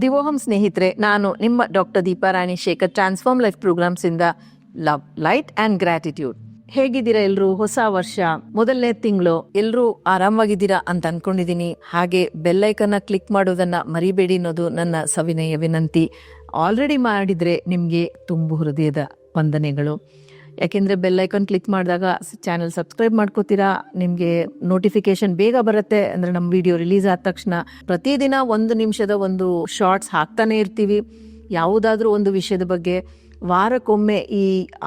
ದಿವೋಹಂ ಸ್ನೇಹಿತರೆ, ನಾನು ನಿಮ್ಮ doctor Deepa Rani Shekhar, transform life programmes ಇಂದ ಲವ್, ಲೈಟ್ ಆ್ಯಂಡ್ ಗ್ರ್ಯಾಟಿಟ್ಯೂಡ್. ಹೇಗಿದ್ದೀರಾ ಎಲ್ರು? ಹೊಸ ವರ್ಷ ಮೊದಲನೇ ತಿಂಗಳು, ಎಲ್ರು ಆರಾಮಾಗಿದ್ದೀರಾ ಅಂತ ಅನ್ಕೊಂಡಿದೀನಿ. ಹಾಗೆ ಬೆಲ್ಲೈಕನ್ನ ಕ್ಲಿಕ್ ಮಾಡೋದನ್ನ ಮರಿಬೇಡಿ ಅನ್ನೋದು ನನ್ನ ಸವಿನಯ ವಿನಂತಿ. ಆಲ್ರೆಡಿ ಮಾಡಿದ್ರೆ ನಿಮ್ಗೆ ತುಂಬು ಹೃದಯದ ವಂದನೆಗಳು. ಯಾಕೆಂದ್ರೆ ಬೆಲ್ಲೈಕನ್ ಕ್ಲಿಕ್ ಮಾಡಿದಾಗ ಚಾನಲ್ ಸಬ್ಸ್ಕ್ರೈಬ್ ಮಾಡ್ಕೋತೀರಾ, ನಿಮಗೆ ನೋಟಿಫಿಕೇಶನ್ ಬೇಗ ಬರುತ್ತೆ. ಅಂದ್ರೆ ನಮ್ಮ ವಿಡಿಯೋ ರಿಲೀಸ್ ಆದ ತಕ್ಷಣ ಪ್ರತಿದಿನ 1 ನಿಮಿಷದ ಒಂದು ಶಾರ್ಟ್ಸ್ ಹಾಕ್ತಾನೆ ಇರ್ತೀವಿ. ಯಾವುದಾದ್ರೂ ಒಂದು ವಿಷಯದ ಬಗ್ಗೆ ವಾರಕ್ಕೊಮ್ಮೆ ಈ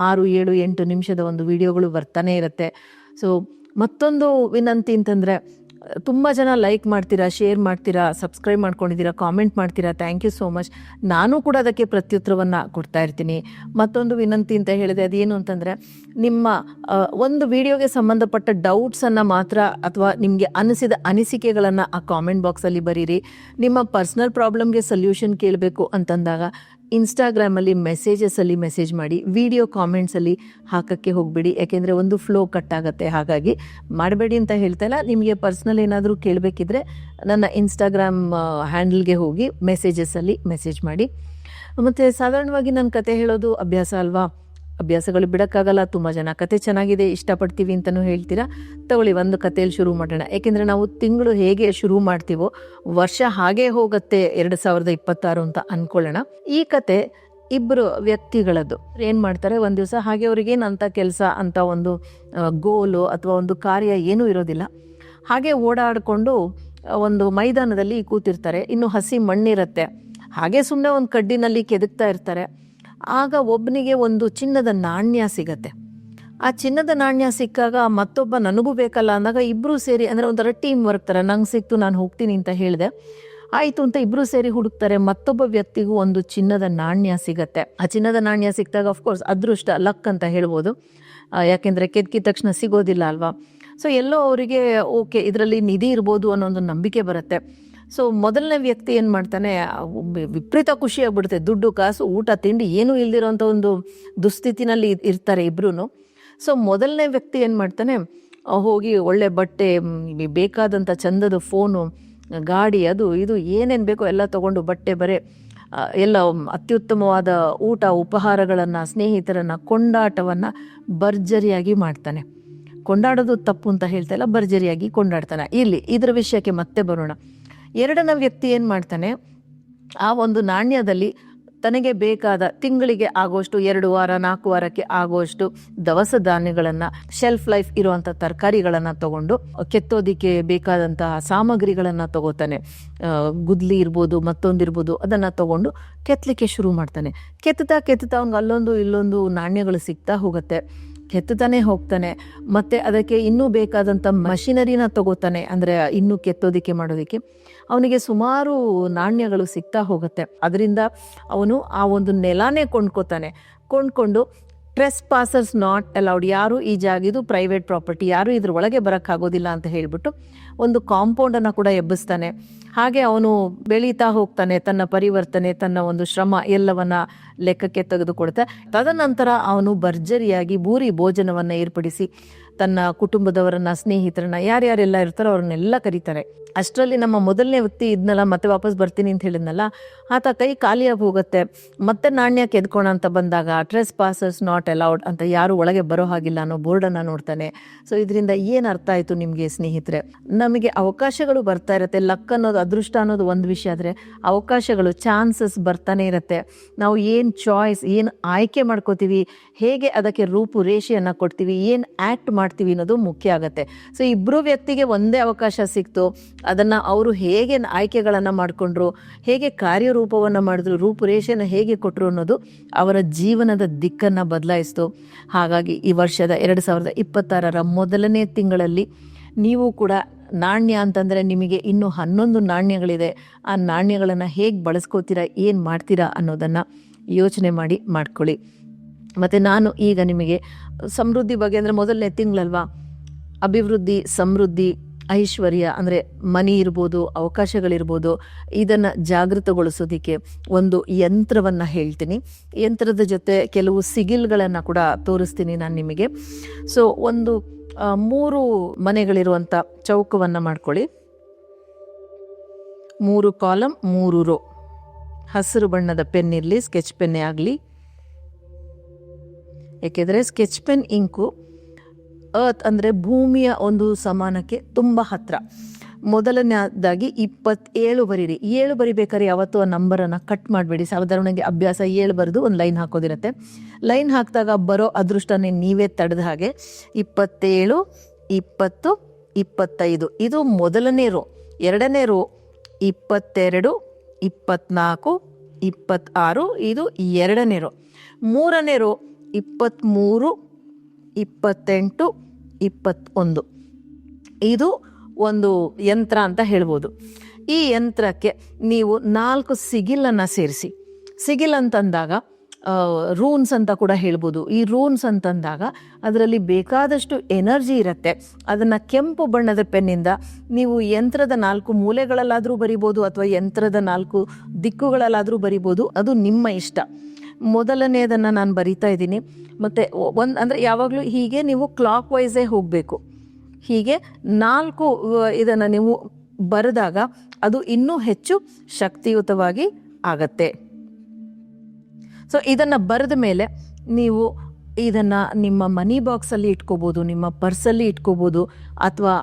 6, 7, 8 ನಿಮಿಷದ ಒಂದು ವಿಡಿಯೋಗಳು ಬರ್ತಾನೆ ಇರುತ್ತೆ. ಸೊ ಮತ್ತೊಂದು ವಿನಂತಿ ಅಂತಂದರೆ, ತುಂಬ ಜನ ಲೈಕ್ ಮಾಡ್ತೀರಾ, ಶೇರ್ ಮಾಡ್ತೀರಾ, ಸಬ್ಸ್ಕ್ರೈಬ್ ಮಾಡ್ಕೊಂಡಿದ್ದೀರಾ, ಕಾಮೆಂಟ್ ಮಾಡ್ತೀರಾ. Thank you so much. ನಾನು ಕೂಡ ಅದಕ್ಕೆ ಪ್ರತ್ಯುತ್ತರವನ್ನು ಕೊಡ್ತಾ ಇರ್ತೀನಿ. ಮತ್ತೊಂದು ವಿನಂತಿ ಅಂತ ಹೇಳಿದೆ, ಅದೇನು ಅಂತಂದರೆ, ನಿಮ್ಮ ಒಂದು ವಿಡಿಯೋಗೆ ಸಂಬಂಧಪಟ್ಟ ಡೌಟ್ಸನ್ನು ಮಾತ್ರ ಅಥವಾ ನಿಮಗೆ ಅನಿಸಿದ ಅನಿಸಿಕೆಗಳನ್ನು ಆ ಕಾಮೆಂಟ್ ಬಾಕ್ಸಲ್ಲಿ ಬರೀರಿ. ನಿಮ್ಮ ಪರ್ಸ್ನಲ್ ಪ್ರಾಬ್ಲಮ್ಗೆ ಸೊಲ್ಯೂಷನ್ ಕೇಳಬೇಕು ಅಂತಂದಾಗ ಇನ್ಸ್ಟಾಗ್ರಾಮಲ್ಲಿ ಮೆಸೇಜಸಲ್ಲಿ ಮೆಸೇಜ್ ಮಾಡಿ, ವಿಡಿಯೋ ಕಾಮೆಂಟ್ಸಲ್ಲಿ ಹಾಕೋಕ್ಕೆ ಹೋಗಬೇಡಿ. ಯಾಕೆಂದರೆ ಒಂದು ಫ್ಲೋ ಕಟ್ ಆಗುತ್ತೆ. ಹಾಗಾಗಿ ಮಾಡಬೇಡಿ ಅಂತ ಹೇಳ್ತಾ ಇಲ್ಲ. ನಿಮಗೆ ಪರ್ಸ್ನಲ್ ಏನಾದರೂ ಕೇಳಬೇಕಿದ್ರೆ ನನ್ನ ಇನ್ಸ್ಟಾಗ್ರಾಮ್ ಹ್ಯಾಂಡಲ್ಗೆ ಹೋಗಿ ಮೆಸೇಜಸಲ್ಲಿ ಮೆಸೇಜ್ ಮಾಡಿ. ಮತ್ತು ಸಾಧಾರಣವಾಗಿ ನನ್ನ ಕತೆ ಹೇಳೋದು ಅಭ್ಯಾಸ ಅಲ್ವಾ, ಅಭ್ಯಾಸಗಳು ಬಿಡೋಕ್ಕಾಗಲ್ಲ. ತುಂಬ ಜನ ಕತೆ ಚೆನ್ನಾಗಿದೆ, ಇಷ್ಟಪಡ್ತೀವಿ ಅಂತಲೂ ಹೇಳ್ತೀರಾ. ತಗೊಳ್ಳಿ, ಒಂದು ಕಥೆಯಲ್ಲಿ ಶುರು ಮಾಡೋಣ. ಏಕೆಂದರೆ ನಾವು ತಿಂಗಳು ಹೇಗೆ ಶುರು ಮಾಡ್ತೀವೋ ವರ್ಷ ಹಾಗೇ ಹೋಗುತ್ತೆ 2026 ಅಂತ ಅಂದ್ಕೊಳ್ಳೋಣ. ಈ ಕತೆ ಇಬ್ಬರು ವ್ಯಕ್ತಿಗಳದ್ದು. ಏನು ಮಾಡ್ತಾರೆ, ಒಂದು ದಿವಸ ಹಾಗೆ ಅವ್ರಿಗೇನಂತ ಕೆಲಸ ಅಂತ ಒಂದು ಗೋಲು ಅಥವಾ ಒಂದು ಕಾರ್ಯ ಏನೂ ಇರೋದಿಲ್ಲ. ಹಾಗೆ ಓಡಾಡಿಕೊಂಡು ಒಂದು ಮೈದಾನದಲ್ಲಿ ಕೂತಿರ್ತಾರೆ. ಇನ್ನು ಹಸಿ ಮಣ್ಣಿರುತ್ತೆ. ಹಾಗೆ ಸುಮ್ಮನೆ ಒಂದು ಕಡ್ಡಿನಲ್ಲಿ ಕೆದಕ್ತಾ ಇರ್ತಾರೆ. ಆಗ ಒಬ್ಬನಿಗೆ ಒಂದು ಚಿನ್ನದ ನಾಣ್ಯ ಸಿಗತ್ತೆ. ಆ ಚಿನ್ನದ ನಾಣ್ಯ ಸಿಕ್ಕಾಗ ಮತ್ತೊಬ್ಬ ನನಗೂ ಬೇಕಲ್ಲ ಅಂದಾಗ ಇಬ್ಬರು ಸೇರಿ, ಅಂದರೆ ಒಂಥರ ಟೀಮ್ ವರ್ಕ್ ಥರ, ನಂಗೆ ಸಿಕ್ತು ನಾನು ಹೋಗ್ತೀನಿ ಅಂತ ಹೇಳಿದೆ. ಆಯಿತು ಅಂತ ಇಬ್ಬರು ಸೇರಿ ಹುಡುಕ್ತಾರೆ. ಮತ್ತೊಬ್ಬ ವ್ಯಕ್ತಿಗೂ ಒಂದು ಚಿನ್ನದ ನಾಣ್ಯ ಸಿಗತ್ತೆ. ಆ ಚಿನ್ನದ ನಾಣ್ಯ ಸಿಕ್ಕಿದಾಗ ಅಫ್ಕೋರ್ಸ್ ಅದೃಷ್ಟ, ಲಕ್ ಅಂತ ಹೇಳ್ಬೋದು. ಯಾಕೆಂದರೆ ಕೆದಕಿದ ತಕ್ಷಣ ಸಿಗೋದಿಲ್ಲ ಅಲ್ವಾ. ಸೊ ಎಲ್ಲೋ ಅವರಿಗೆ ಓಕೆ, ಇದರಲ್ಲಿ ನಿಧಿ ಇರ್ಬೋದು ಅನ್ನೋ ಒಂದು ನಂಬಿಕೆ ಬರುತ್ತೆ. ಸೊ ಮೊದಲನೇ ವ್ಯಕ್ತಿ ಏನು ಮಾಡ್ತಾನೆ, ವಿಪರೀತ ಖುಷಿ ಆಗ್ಬಿಡುತ್ತೆ. ದುಡ್ಡು, ಕಾಸು, ಊಟ, ತಿಂಡಿ ಏನೂ ಇಲ್ದಿರೋಂಥ ಒಂದು ದುಸ್ಥಿತಿನಲ್ಲಿ ಇರ್ತಾರೆ ಇಬ್ಬರೂ. ಸೊ ಮೊದಲನೇ ವ್ಯಕ್ತಿ ಏನು ಮಾಡ್ತಾನೆ, ಹೋಗಿ ಒಳ್ಳೆ ಬಟ್ಟೆ, ಬೇಕಾದಂಥ ಚಂದದ ಫೋನು, ಗಾಡಿ, ಅದು ಇದು ಏನೇನು ಬೇಕೋ ಎಲ್ಲ ತೊಗೊಂಡು, ಬಟ್ಟೆ ಬರೆ ಎಲ್ಲ ಅತ್ಯುತ್ತಮವಾದ ಊಟ ಉಪಹಾರಗಳನ್ನು, ಸ್ನೇಹಿತರನ್ನು, ಕೊಂಡಾಟವನ್ನು ಭರ್ಜರಿಯಾಗಿ ಮಾಡ್ತಾನೆ. ಕೊಂಡಾಡೋದು ತಪ್ಪು ಅಂತ ಹೇಳ್ತಾ ಇಲ್ಲ, ಭರ್ಜರಿಯಾಗಿ ಕೊಂಡಾಡ್ತಾನೆ. ಇಲ್ಲಿ ಇದರ ವಿಷಯಕ್ಕೆ ಮತ್ತೆ ಬರೋಣ. ಎರಡನೇ ವ್ಯಕ್ತಿ ಏನು ಮಾಡ್ತಾನೆ, ಆ ಒಂದು ನಾಣ್ಯದಲ್ಲಿ ತನಗೆ ಬೇಕಾದ ತಿಂಗಳಿಗೆ ಆಗೋಷ್ಟು, 2 ವಾರ 4 ವಾರಕ್ಕೆ ಆಗೋಷ್ಟು ದವಸ ಧಾನ್ಯಗಳನ್ನು, ಶೆಲ್ಫ್ ಲೈಫ್ ಇರುವಂಥ ತರಕಾರಿಗಳನ್ನು ತಗೊಂಡು, ಕೆತ್ತೋದಿಕ್ಕೆ ಬೇಕಾದಂತಹ ಸಾಮಗ್ರಿಗಳನ್ನು ತಗೋತಾನೆ. ಗುದ್ಲಿ ಇರ್ಬೋದು, ಮತ್ತೊಂದಿರ್ಬೋದು, ಅದನ್ನು ತಗೊಂಡು ಕೆತ್ತಲಿಕ್ಕೆ ಶುರು ಮಾಡ್ತಾನೆ. ಕೆತ್ತುತ್ತಾ ಅವ್ನಿಗೆ ಅಲ್ಲೊಂದು ಇಲ್ಲೊಂದು ನಾಣ್ಯಗಳು ಸಿಗ್ತಾ ಹೋಗುತ್ತೆ. ಕೆತ್ತುತ್ತಾನೆ ಹೋಗ್ತಾನೆ. ಮತ್ತು ಅದಕ್ಕೆ ಇನ್ನೂ ಬೇಕಾದಂಥ ಮಷಿನರಿನ ತಗೋತಾನೆ, ಅಂದರೆ ಇನ್ನೂ ಕೆತ್ತೋದಿಕ್ಕೆ ಮಾಡೋದಕ್ಕೆ. ಅವನಿಗೆ ಸುಮಾರು ನಾಣ್ಯಗಳು ಸಿಗ್ತಾ ಹೋಗುತ್ತೆ. ಅದರಿಂದ ಅವನು ಆ ಒಂದು ನೆಲನೇ ಕೊಂಡ್ಕೊಂಡು ಟ್ರೆಸ್ ಪಾಸರ್ಸ್ ನಾಟ್ ಅಲೌಡ್, ಯಾರು ಈ ಜಾಗ, ಇದು ಪ್ರೈವೇಟ್ ಪ್ರಾಪರ್ಟಿ, ಯಾರು ಇದ್ರ ಒಳಗೆ ಬರೋಕ್ಕಾಗೋದಿಲ್ಲ ಅಂತ ಹೇಳಿಬಿಟ್ಟು ಒಂದು ಕಾಂಪೌಂಡನ್ನು ಕೂಡ ಎಬ್ಬಿಸ್ತಾನೆ. ಹಾಗೆ ಅವನು ಬೆಳೀತಾ ಹೋಗ್ತಾನೆ. ತನ್ನ ಪರಿವರ್ತನೆ, ತನ್ನ ಒಂದು ಶ್ರಮ ಎಲ್ಲವನ್ನ ಲೆಕ್ಕಕ್ಕೆ ತೆಗೆದುಕೊಡ್ತಾ, ತದನಂತರ ಅವನು ಭರ್ಜರಿಯಾಗಿ ಭೂರಿ ಭೋಜನವನ್ನು ಏರ್ಪಡಿಸಿ ತನ್ನ ಕುಟುಂಬದವರನ್ನ, ಸ್ನೇಹಿತರನ್ನ, ಯಾರ್ಯಾರೆಲ್ಲ ಇರ್ತಾರೋ ಅವ್ರನ್ನೆಲ್ಲ ಕರೀತಾರೆ. ಅಷ್ಟರಲ್ಲಿ ನಮ್ಮ ಮೊದಲನೇ ವ್ಯಕ್ತಿ ಇದ್ನಲ್ಲ, ಮತ್ತೆ ವಾಪಸ್ ಬರ್ತೀನಿ ಅಂತ ಹೇಳಿದ್ನಲ್ಲ, ಆತ ಕೈ ಖಾಲಿಯಾಗಿ ಹೋಗುತ್ತೆ. ಮತ್ತೆ ನಾಣ್ಯ ಕೆದ್ಕೋಣ ಅಂತ ಬಂದಾಗ ಟ್ರೆಸ್ ಪಾಸರ್ಸ್ ನಾಟ್ ಅಲೌಡ್ ಅಂತ, ಯಾರು ಒಳಗೆ ಬರೋ ಹಾಗಿಲ್ಲ ಅನ್ನೋ ಬೋರ್ಡನ್ನು ನೋಡ್ತಾನೆ. ಸೊ ಇದರಿಂದ ಏನು ಅರ್ಥ ಆಯಿತು ನಿಮಗೆ ಸ್ನೇಹಿತರೆ? ನಮಗೆ ಅವಕಾಶಗಳು ಬರ್ತಾ ಇರುತ್ತೆ. ಲಕ್ ಅನ್ನೋದು, ಅದೃಷ್ಟ ಅನ್ನೋದು ಒಂದು ವಿಷಯ, ಆದರೆ ಅವಕಾಶಗಳು, ಚಾನ್ಸಸ್ ಬರ್ತಾನೆ ಇರುತ್ತೆ. ನಾವು ಏನು ಚಾಯ್ಸ್, ಏನು ಆಯ್ಕೆ ಮಾಡ್ಕೋತೀವಿ, ಹೇಗೆ ಅದಕ್ಕೆ ರೂಪುರೇಷೆಯನ್ನು ಕೊಡ್ತೀವಿ, ಏನು ಆ್ಯಕ್ಟ್ ಮಾಡ್ತೀವಿ ಅನ್ನೋದು ಮುಖ್ಯ ಆಗುತ್ತೆ. ಸೊ ಇಬ್ಬರು ವ್ಯಕ್ತಿಗೆ ಒಂದೇ ಅವಕಾಶ ಸಿಕ್ತು. ಅದನ್ನು ಅವರು ಹೇಗೆ ಆಯ್ಕೆಗಳನ್ನು ಮಾಡಿಕೊಂಡ್ರು, ಹೇಗೆ ಕಾರ್ಯರೂಪವನ್ನು ಮಾಡಿದ್ರು, ರೂಪುರೇಷೆಯನ್ನು ಹೇಗೆ ಕೊಟ್ಟರು ಅನ್ನೋದು ಅವರ ಜೀವನದ ದಿಕ್ಕನ್ನು ಬದಲಾಯಿಸ್ತು. ಹಾಗಾಗಿ ಈ ವರ್ಷದ 2026 ಮೊದಲನೇ ತಿಂಗಳಲ್ಲಿ ನೀವು ಕೂಡ ನಾಣ್ಯ ಅಂತಂದರೆ ನಿಮಗೆ ಇನ್ನೂ 11 ನಾಣ್ಯಗಳಿದೆ. ಆ ನಾಣ್ಯಗಳನ್ನು ಹೇಗೆ ಬಳಸ್ಕೋತೀರಾ, ಏನು ಮಾಡ್ತೀರಾ ಅನ್ನೋದನ್ನು ಯೋಚನೆ ಮಾಡ್ಕೊಳ್ಳಿ. ಮತ್ತು ನಾನು ಈಗ ನಿಮಗೆ ಸಮೃದ್ಧಿ ಬಗ್ಗೆ, ಅಂದರೆ ಮೊದಲನೇ ತಿಂಗಳಲ್ವಾ, ಅಭಿವೃದ್ಧಿ, ಸಮೃದ್ಧಿ, ಐಶ್ವರ್ಯ, ಅಂದರೆ ಮನಿ ಇರ್ಬೋದು, ಅವಕಾಶಗಳಿರ್ಬೋದು, ಇದನ್ನು ಜಾಗೃತಗೊಳಿಸೋದಕ್ಕೆ ಒಂದು ಯಂತ್ರವನ್ನು ಹೇಳ್ತೀನಿ. ಯಂತ್ರದ ಜೊತೆ ಕೆಲವು ಸಿಗಿಲ್ಗಳನ್ನು ಕೂಡ ತೋರಿಸ್ತೀನಿ ನಾನು ನಿಮಗೆ. ಸೊ ಒಂದು 3 ಮನೆಗಳಿರುವಂಥ ಚೌಕವನ್ನು ಮಾಡ್ಕೊಳ್ಳಿ. 3 ಕಾಲಮ್ 3 ರೋ. ಹಸಿರು ಬಣ್ಣದ ಪೆನ್ ಇರಲಿ, ಸ್ಕೆಚ್ ಪೆನ್ನೇ ಆಗಲಿ. ಏಕೆಂದರೆ ಸ್ಕೆಚ್ ಪೆನ್ ಇಂಕು ಅರ್ತ್ ಅಂದರೆ ಭೂಮಿಯ ಒಂದು ಸಮಾನಕ್ಕೆ ತುಂಬ ಹತ್ತಿರ. ಮೊದಲನೇದಾಗಿ 27 ಬರೀರಿ. 7 ಬರಿಬೇಕಾದ್ರೆ ಯಾವತ್ತೂ ಆ ನಂಬರನ್ನು ಕಟ್ ಮಾಡಬೇಡಿ. ಸಾಧಾರಣವಾಗಿ ಅಭ್ಯಾಸ 7 ಬರೆದು ಒಂದು ಲೈನ್ ಹಾಕೋದಿರುತ್ತೆ. ಲೈನ್ ಹಾಕಿದಾಗ ಬರೋ ಅದೃಷ್ಟನೇ ನೀವೇ ತಡೆದ ಹಾಗೆ 27, 20, 25 ಇದು ಮೊದಲನೇ ರೋ. ಎರಡನೇ ರೋ 22, 24, 26 ಇದು ಎರಡನೇ ರೋ. ಮೂರನೇ ರೋ 23, 28, 21 ಇದು ಒಂದು ಯಂತ್ರ ಅಂತ ಹೇಳ್ಬೋದು. ಈ ಯಂತ್ರಕ್ಕೆ ನೀವು 4 ಸಿಗಿಲನ್ನು ಸೇರಿಸಿ. ಸಿಗಿಲ್ ಅಂತಂದಾಗ ರೂನ್ಸ್ ಅಂತ ಕೂಡ ಹೇಳ್ಬೋದು. ಈ ರೂನ್ಸ್ ಅಂತಂದಾಗ ಅದರಲ್ಲಿ ಬೇಕಾದಷ್ಟು ಎನರ್ಜಿ ಇರುತ್ತೆ. ಅದನ್ನು ಕೆಂಪು ಬಣ್ಣದ ಪೆನ್ನಿಂದ ನೀವು ಯಂತ್ರದ 4 ಮೂಲೆಗಳಲ್ಲಾದರೂ ಬರಿಬೋದು ಅಥವಾ ಯಂತ್ರದ 4 ದಿಕ್ಕುಗಳಲ್ಲಾದರೂ ಬರಿಬೋದು. ಅದು ನಿಮ್ಮ ಇಷ್ಟ. ಮೊದಲನೇದನ್ನು ನಾನು ಬರಿತಾ ಇದ್ದೀನಿ. ಮತ್ತು ಅಂದರೆ ಯಾವಾಗಲೂ ಹೀಗೆ ನೀವು ಕ್ಲಾಕ್ ವೈಸೇ ಹೋಗಬೇಕು. ಹೀಗೆ 4 ಇದನ್ನು ನೀವು ಬರೆದಾಗ ಅದು ಇನ್ನೂ ಹೆಚ್ಚು ಶಕ್ತಿಯುತವಾಗಿ ಆಗತ್ತೆ. ಸೊ ಇದನ್ನು ಬರೆದ ಮೇಲೆ ನೀವು ಇದನ್ನು ನಿಮ್ಮ ಮನಿ ಬಾಕ್ಸಲ್ಲಿ ಇಟ್ಕೋಬೋದು, ನಿಮ್ಮ ಪರ್ಸಲ್ಲಿ ಇಟ್ಕೋಬೋದು, ಅಥವಾ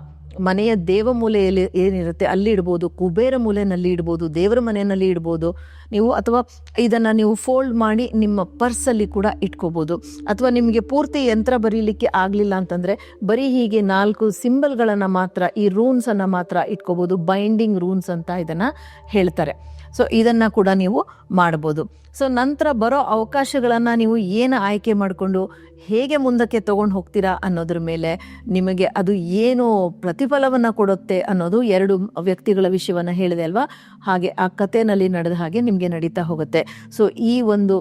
ಮನೆಯ ದೇವ ಮೂಲೆಯಲ್ಲಿ ಏನಿರುತ್ತೆ ಅಲ್ಲಿ ಇಡ್ಬೋದು, ಕುಬೇರ ಮೂಲೆಯಲ್ಲಿ ಇಡ್ಬೋದು, ದೇವರ ಮನೆಯಲ್ಲಿ ಇಡ್ಬೋದು ನೀವು. ಅಥವಾ ಇದನ್ನು ನೀವು ಫೋಲ್ಡ್ ಮಾಡಿ ನಿಮ್ಮ ಪರ್ಸಲ್ಲಿ ಕೂಡ ಇಟ್ಕೋಬೋದು. ಅಥವಾ ನಿಮಗೆ ಪೂರ್ತಿ ಯಂತ್ರ ಬರೀಲಿಕ್ಕೆ ಆಗಲಿಲ್ಲ ಅಂತಂದರೆ ಬರೀ ಹೀಗೆ 4 ಸಿಂಬಲ್ಗಳನ್ನು ಮಾತ್ರ, ಈ ರೂನ್ಸನ್ನು ಮಾತ್ರ ಇಟ್ಕೋಬೋದು. ಬೈಂಡಿಂಗ್ ರೂನ್ಸ್ ಅಂತ ಇದನ್ನು ಹೇಳ್ತಾರೆ. ಸೊ ಇದನ್ನು ಕೂಡ ನೀವು ಮಾಡ್ಬೋದು. ಸೊ ನಂತರ ಬರೋ ಅವಕಾಶಗಳನ್ನು ನೀವು ಏನು ಆಯ್ಕೆ ಮಾಡಿಕೊಂಡು ಹೇಗೆ ಮುಂದಕ್ಕೆ ತೊಗೊಂಡು ಹೋಗ್ತೀರಾ ಅನ್ನೋದ್ರ ಮೇಲೆ ನಿಮಗೆ ಅದು ಏನು ಪ್ರತಿಫಲವನ್ನು ಕೊಡುತ್ತೆ ಅನ್ನೋದು 2 ವ್ಯಕ್ತಿಗಳ ವಿಷಯವನ್ನು ಹೇಳಿದೆ ಅಲ್ವಾ, ಹಾಗೆ ಆ ಕಥೆನಲ್ಲಿ ನಡೆದ ಹಾಗೆ ನಿಮಗೆ ನಡೀತಾ ಹೋಗುತ್ತೆ. ಸೊ ಈ ಒಂದು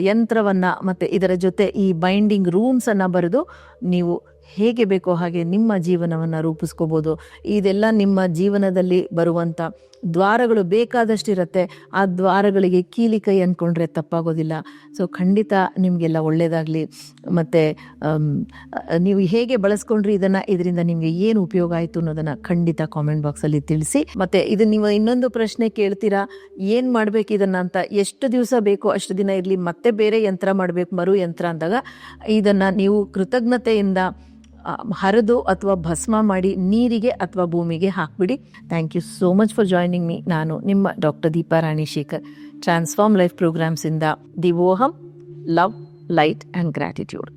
ಯಂತ್ರವನ್ನು ಮತ್ತು ಇದರ ಜೊತೆ ಈ ಬೈಂಡಿಂಗ್ ರೂನ್ಸನ್ನು ಬರೆದು ನೀವು ಹೇಗೆ ಬೇಕೋ ಹಾಗೆ ನಿಮ್ಮ ಜೀವನವನ್ನು ರೂಪಿಸ್ಕೋಬೋದು. ಇದೆಲ್ಲ ನಿಮ್ಮ ಜೀವನದಲ್ಲಿ ಬರುವಂಥ ದ್ವಾರಗಳು ಬೇಕಾದಷ್ಟಿರುತ್ತೆ. ಆ ದ್ವಾರಗಳಿಗೆ ಕೀಲಿ ಕೈ ಅಂದ್ಕೊಂಡ್ರೆ ತಪ್ಪಾಗೋದಿಲ್ಲ. ಸೊ ಖಂಡಿತ ನಿಮಗೆಲ್ಲ ಒಳ್ಳೆಯದಾಗಲಿ. ಮತ್ತು ನೀವು ಹೇಗೆ ಬಳಸ್ಕೊಂಡ್ರಿ ಇದರಿಂದ ನಿಮಗೆ ಏನು ಉಪಯೋಗ ಆಯಿತು ಅನ್ನೋದನ್ನು ಖಂಡಿತ ಕಾಮೆಂಟ್ ಬಾಕ್ಸಲ್ಲಿ ತಿಳಿಸಿ. ಮತ್ತು ಇದು ನೀವು ಇನ್ನೊಂದು ಪ್ರಶ್ನೆ ಕೇಳ್ತೀರಾ, ಏನು ಮಾಡಬೇಕು ಇದನ್ನು ಅಂತ. ಎಷ್ಟು ದಿವಸ ಬೇಕೋ ಅಷ್ಟು ದಿನ ಇರಲಿ, ಮತ್ತೆ ಬೇರೆ ಯಂತ್ರ ಮಾಡಬೇಕು, ಮರು ಯಂತ್ರ ಅಂದಾಗ ಇದನ್ನು ನೀವು ಕೃತಜ್ಞತೆಯಿಂದ ಹರಿದು ಅಥವಾ ಭಸ್ಮ ಮಾಡಿ ನೀರಿಗೆ ಅಥವಾ ಭೂಮಿಗೆ ಹಾಕ್ಬಿಡಿ. Thank you so much for joining me. ನಾನು ನಿಮ್ಮ doctor Deepa Rani Shekhar, transform life ಪ್ರೋಗ್ರಾಮ್ಸಿಂದ Divoham, love, light and gratitude.